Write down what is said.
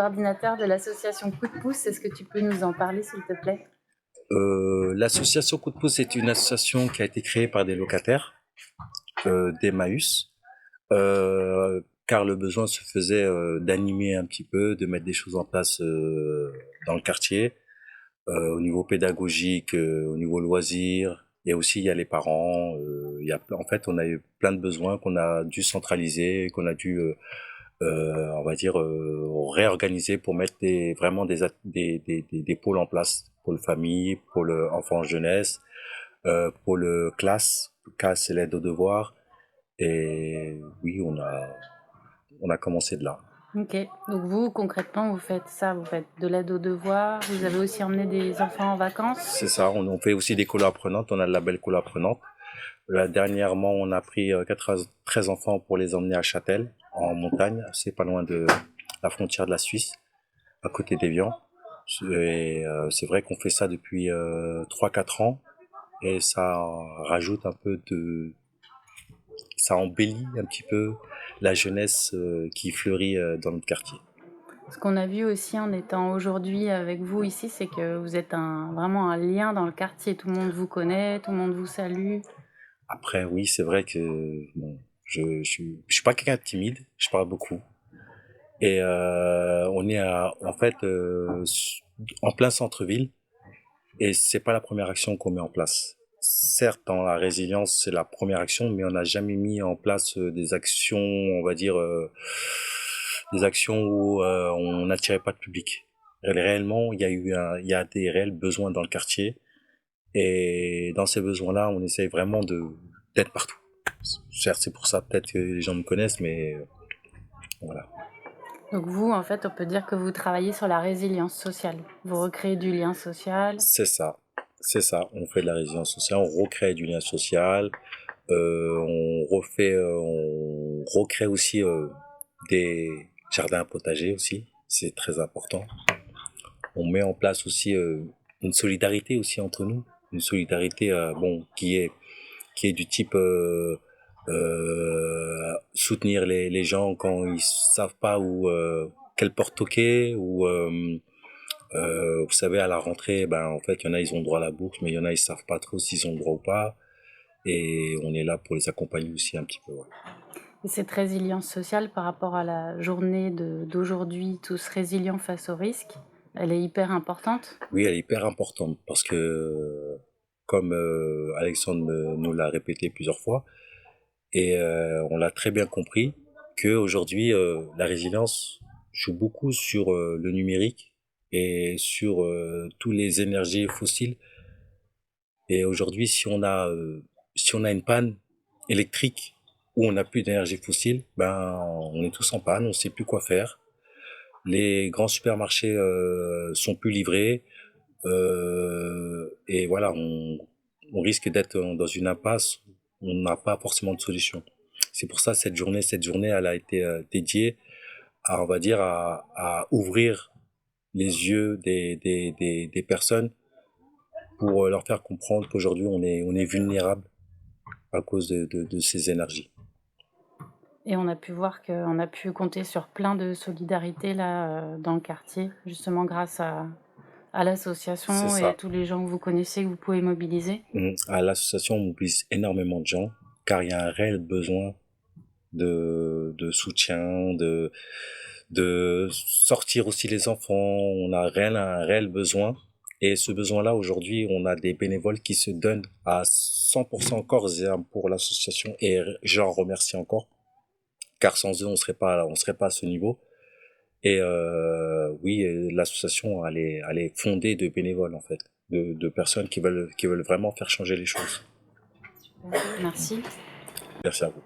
coordinateur de l'association Coup de pouce. Est-ce que tu peux nous en parler, s'il te plaît? L'association Coup de pouce est une association qui a été créée par des locataires d'Emmaüs, car le besoin se faisait d'animer un petit peu, de mettre des choses en place dans le quartier, au niveau pédagogique, au niveau loisirs, et aussi il y a les parents. En fait, on a eu plein de besoins qu'on a dû centraliser, qu'on a dû on va dire, réorganiser pour mettre vraiment des pôles en place pour le famille, pour le enfant jeunesse, pour le classe c'est l'aide aux devoirs. Et oui, on a commencé de là. Ok. Donc vous, concrètement, vous faites ça, vous faites de l'aide aux devoirs. Vous avez aussi emmené des enfants en vacances. C'est ça, on fait aussi des colos apprenantes, on a le label colos apprenante. Là, dernièrement, on a pris 13 enfants pour les emmener à Châtel, en montagne, c'est pas loin de la frontière de la Suisse, à côté d'Évian. Et c'est vrai qu'on fait ça depuis 3-4 ans et ça rajoute un peu ça embellit un petit peu la jeunesse qui fleurit dans notre quartier. Ce qu'on a vu aussi en étant aujourd'hui avec vous ici, c'est que vous êtes vraiment un lien dans le quartier. Tout le monde vous connaît, tout le monde vous salue. Après, oui, c'est vrai que bon, je suis pas quelqu'un de timide, je parle beaucoup. Et on est en fait en plein centre-ville et c'est pas la première action qu'on met en place. Certes, dans la résilience, c'est la première action, mais on n'a jamais mis en place des actions, on va dire, des actions où on n'attirait pas de public. Réellement, il y a des réels besoins dans le quartier, et dans ces besoins-là, on essaye vraiment d'être partout. Certes, c'est pour ça peut-être que les gens me connaissent, mais voilà. Donc vous, en fait, on peut dire que vous travaillez sur la résilience sociale. Vous recréez du lien social. C'est ça, c'est ça. On fait de la résilience sociale, on recrée du lien social, on recrée aussi des jardins potagers aussi. C'est très important. On met en place aussi une solidarité aussi entre nous, une solidarité bon qui est du type soutenir les gens quand ils savent pas où quelle porte toquer ou vous savez, à la rentrée, ben en fait, il y en a ils ont droit à la bourse, mais il y en a ils savent pas trop s'ils ont le droit ou pas, et on est là pour les accompagner aussi un petit peu. Ouais. Et cette résilience sociale par rapport à la journée d'aujourd'hui, tous résilients face aux risques, elle est hyper importante. Oui, elle est hyper importante parce que comme Alexandre nous l'a répété plusieurs fois, et on l'a très bien compris que aujourd'hui la résilience joue beaucoup sur le numérique et sur tous les énergies fossiles. Et aujourd'hui, si on a une panne électrique où on n'a plus d'énergie fossile, ben on est tous en panne, on sait plus quoi faire. Les grands supermarchés sont plus livrés et voilà, on risque d'être dans une impasse où on n'a pas forcément de solution. C'est pour ça cette journée, elle a été dédiée à, on va dire, à ouvrir les yeux des personnes pour leur faire comprendre qu'aujourd'hui on est vulnérable à cause de ces énergies. Et on a pu voir qu'on a pu compter sur plein de solidarité là, dans le quartier, justement grâce à C'est l'association et à ça. tous les gens que vous connaissez, que vous pouvez mobiliser. À l'association, on mobilise énormément de gens, car il y a un réel besoin de soutien, de sortir aussi les enfants. On a un réel besoin. Et ce besoin-là, aujourd'hui, on a des bénévoles qui se donnent à 100% corps et âme pour l'association, et j'en remercie encore, car sans eux, on serait pas à ce niveau. Et oui, l'association, elle est fondée de bénévoles, en fait, de personnes qui veulent vraiment faire changer les choses. Merci. Merci à vous.